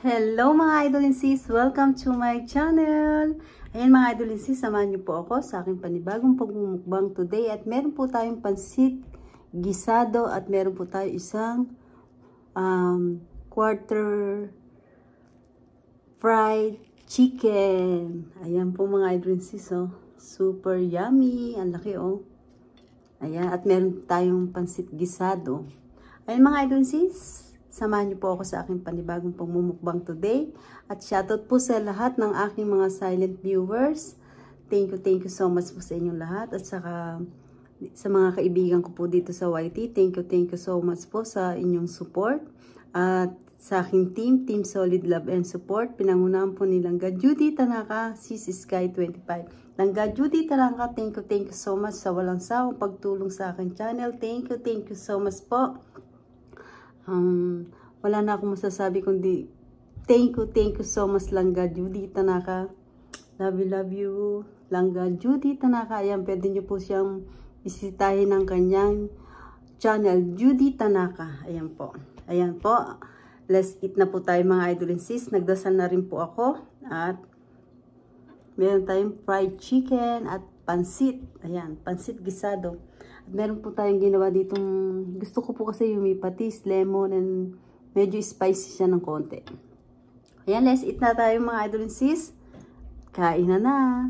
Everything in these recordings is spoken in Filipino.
Hello mga idol and sis! Welcome to my channel! Ayan mga idol and sis, samahan niyo po ako sa aking panibagong pagmumukbang today. At meron po tayong pansit gisado at meron po tayo isang quarter fried chicken. Ayan po mga idol and sis, oh. Super yummy! Ang laki, oh. Ayan, at meron tayong pansit gisado. Ayan mga idol and sis, samahan niyo po ako sa aking panibagong pagmumukbang today. At shoutout po sa lahat ng aking mga silent viewers. Thank you so much po sa inyong lahat. At saka sa mga kaibigan ko po dito sa YT, thank you so much po sa inyong support. At sa aking Team Solid Love and Support, pinangunahan po nilang Judy Tanaka, Sis Sky 25. Langga Judy Tanaka, thank you so much sa walang sawang pagtulong sa aking channel. Thank you so much po. Wala na akong masasabi kundi thank you so much Langga Judy Tanaka. Love you Langga Judy Tanaka. Ayan, pwede nyo po siyang bisitahin ng kanyang channel, Judy Tanaka. Ayan po. Ayan po. Let's eat na po tayo mga idol and sis. Nagdasal na rin po ako. At meron tayong fried chicken at pansit. Ayan, pansit gisado. At meron po tayong ginawa ditong, gusto ko po kasi yung may patis, lemon, and medyo spicy siya ng konti. Ayan, let's eat na tayo mga idol and sis. Kain na.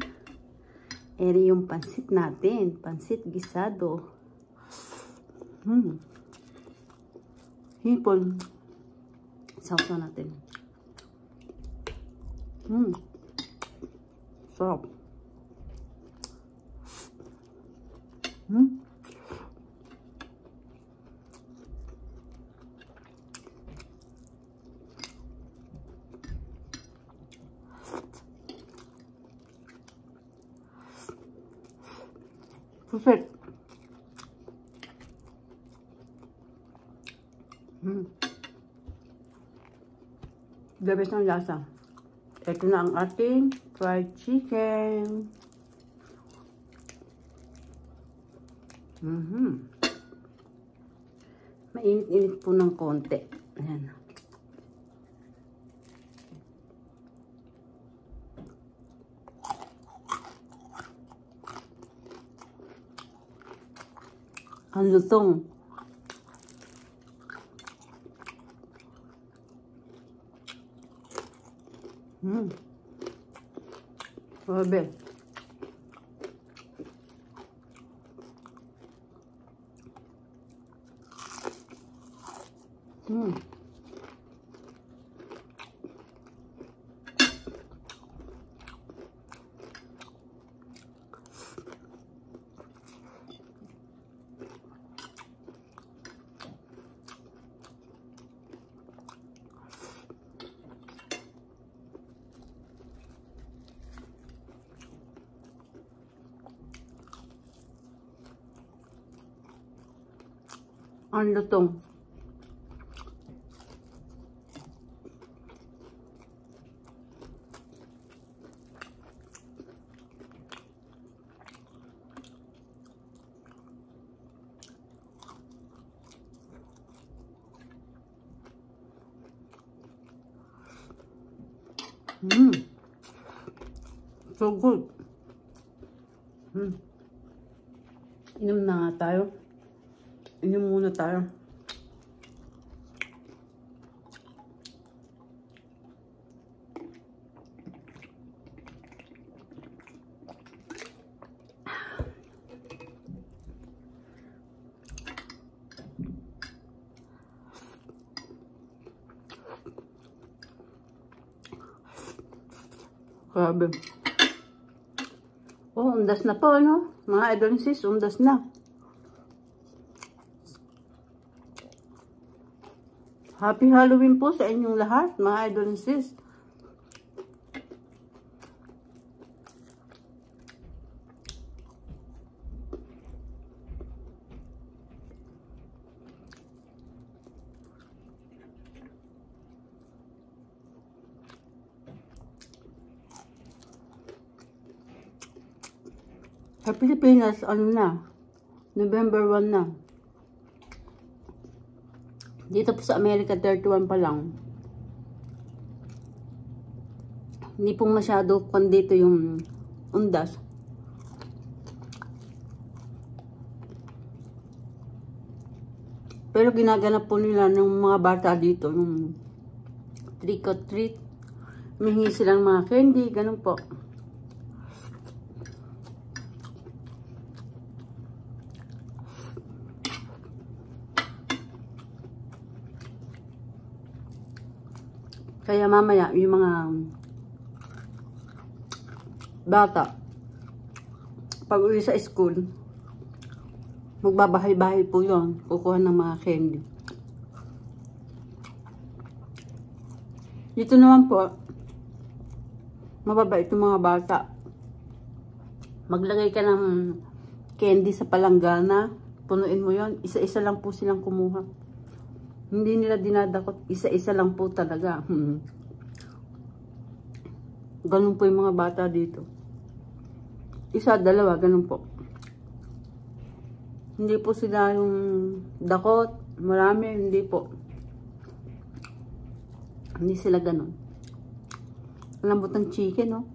Eri yung pansit natin. Pansit gisado. Hipon. Sausaw natin. Sarap. Perfect. The best ng lasa. Ito na ang ating fried chicken. Mainit-init po ng konti. Ayan. Ang lutong. Grabe. Ang lutong. So good. Inom na nga tayo. Inom muna tayo. Grabe. Oh, undas na po, no? Mga idol and sis, undas na. Happy Halloween po sa inyong lahat, mga idol and sis. Sa Pilipinas, ano na, November 1 na. Dito po sa Amerika, 31 pa lang. Hindi pong masyado dito yung undas. Pero ginaganap po nila ng mga bata dito, yung trick or treat. Humingi silang mga candy, ganun po. Kaya mamaya, yung mga bata, pag uwi sa school, magbabahay-bahay po yun, kukuha ng mga candy. Dito naman po, mababait yung mga bata. Maglagay ka ng candy sa palanggana, punuin mo yon, isa-isa lang po silang kumuha. Hindi nila dinadakot, isa-isa lang po talaga. Ganun po yung mga bata dito. Isa, dalawa, ganun po. Hindi po sila yung dakot, marami, hindi po. Hindi sila ganun. Lambot ng chicken, no?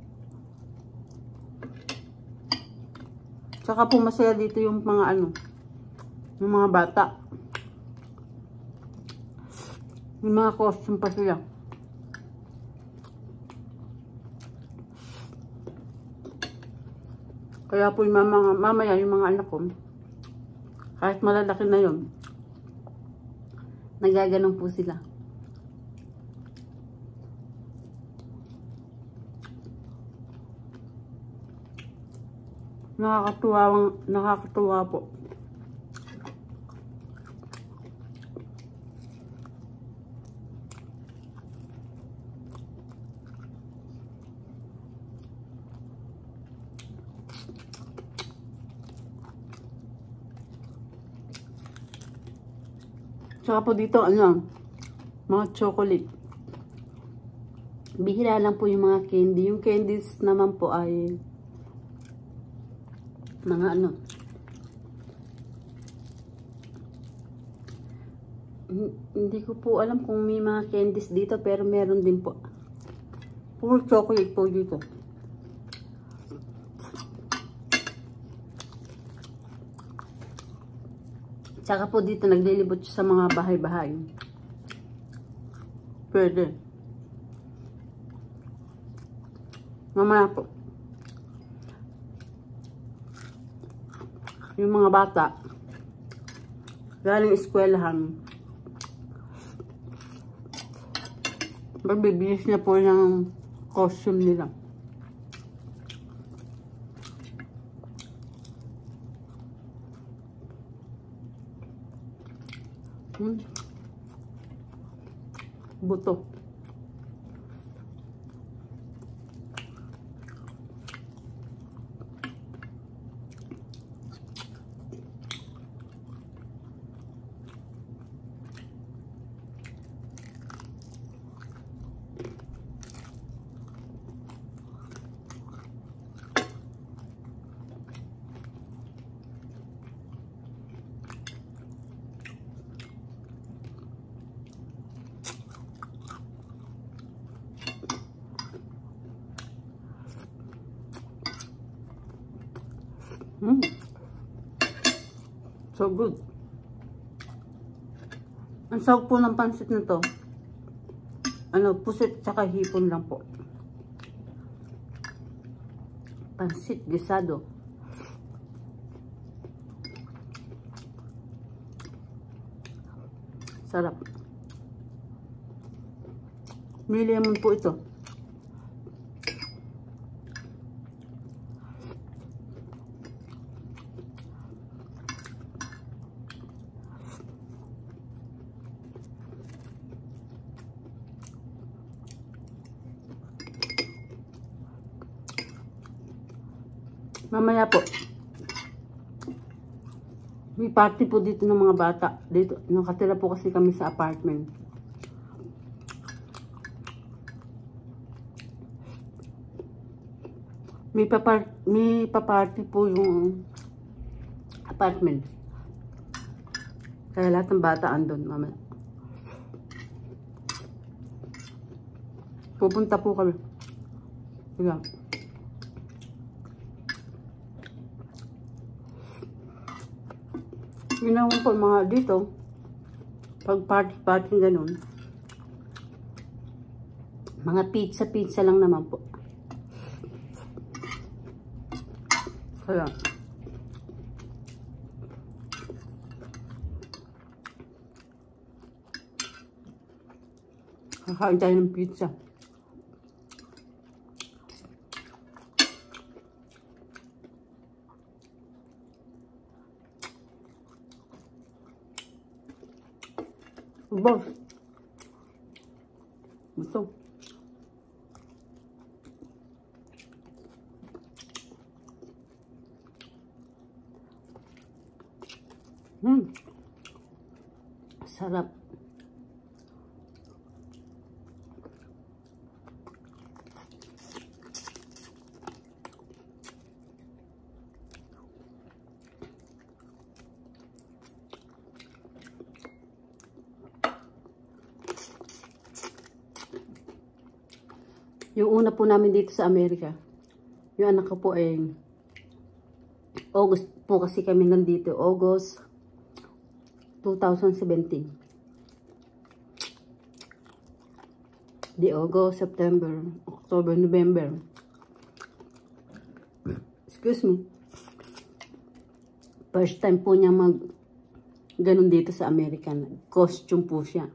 Tsaka po masaya dito yung mga yung mga bata. Yung mga costume pa sila. Kaya po yung mamaya yung mga anak ko, kahit malalaki na yun, nagaganong po sila. Nakakatuwa po. Tsaka po dito, mga chocolate. Bihira lang po yung mga candy. Yung candies naman po ay mga hindi ko po alam kung may mga candies dito, pero meron din po. Puro chocolate po dito. Tsaka po dito naglilibot sa mga bahay-bahay. Pwede. Mamaya po, yung mga bata galing eskwelahan, magbibihis na po ng costume nila. Buto. So good. Ang sawag po ng pansit na to, pusit tsaka hipon lang po. Pansit gisado. Sarap. May lemon po ito. Mamaya po, may party po dito ng mga bata. Dito, nakatira po kasi kami sa apartment. May paparty po yung apartment. Kaya lahat ng bata andun mamaya. Pupunta po kami. Ayan. Ginawa ko mga dito, pag party-party ganun, mga pizza lang naman po. Kaya, kakain tayo ng pizza. Boss, ito. Sarap. Yung una po namin dito sa Amerika, yung anak ko po ay August po kasi kami nandito, August 2017. Di August, September, October, November. Excuse me. First time po niya ganun dito sa American. Costume po siya.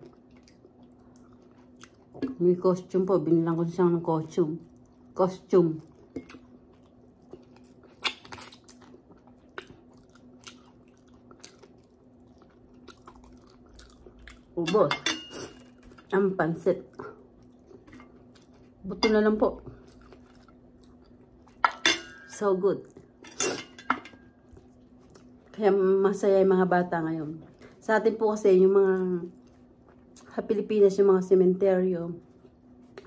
May costume po. Binilang ko siya ng costume. Costume. Ubos. Ang pansit. Buto na lang po. So good. Kaya masaya yung mga bata ngayon. Sa atin po kasi yung mga Pilipinas, yung mga sementeryo,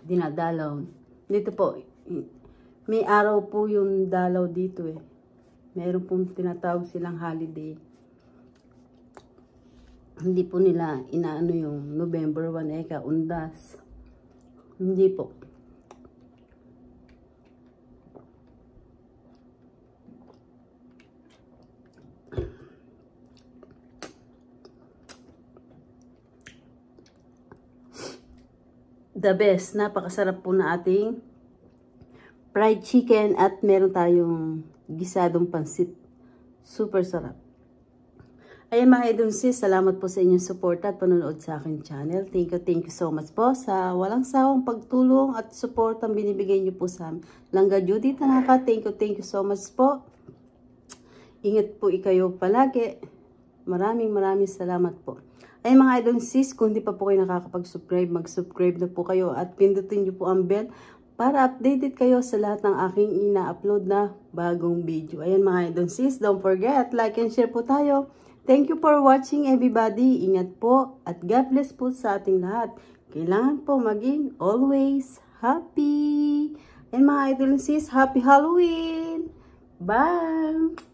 dinadalaw. Dito po, may araw po yung dalaw dito eh. Meron pong tinatawag silang holiday. Hindi po nila inaano yung November 1 eka, undas. Hindi po. The best, napakasarap po na ating fried chicken at meron tayong gisadong pansit. Super sarap. Ayan mga idol sis, salamat po sa inyong support at panonood sa aking channel. Thank you so much po sa walang sawang pagtulong at support ang binibigay niyo po sa amin. Langga Judy Tanaka, thank you so much po. Ingat po ikayo palagi. Maraming salamat po. Ay mga idol sis, kung di pa po kayo nakakapag-subscribe, mag-subscribe na po kayo at pindutin niyo po ang bell para updated kayo sa lahat ng aking ina-upload na bagong video. Ayan mga idol sis, don't forget, like and share po tayo. Thank you for watching everybody. Ingat po at God bless po sa ating lahat. Kailangan po maging always happy. Ayan mga idol sis, happy Halloween! Bye!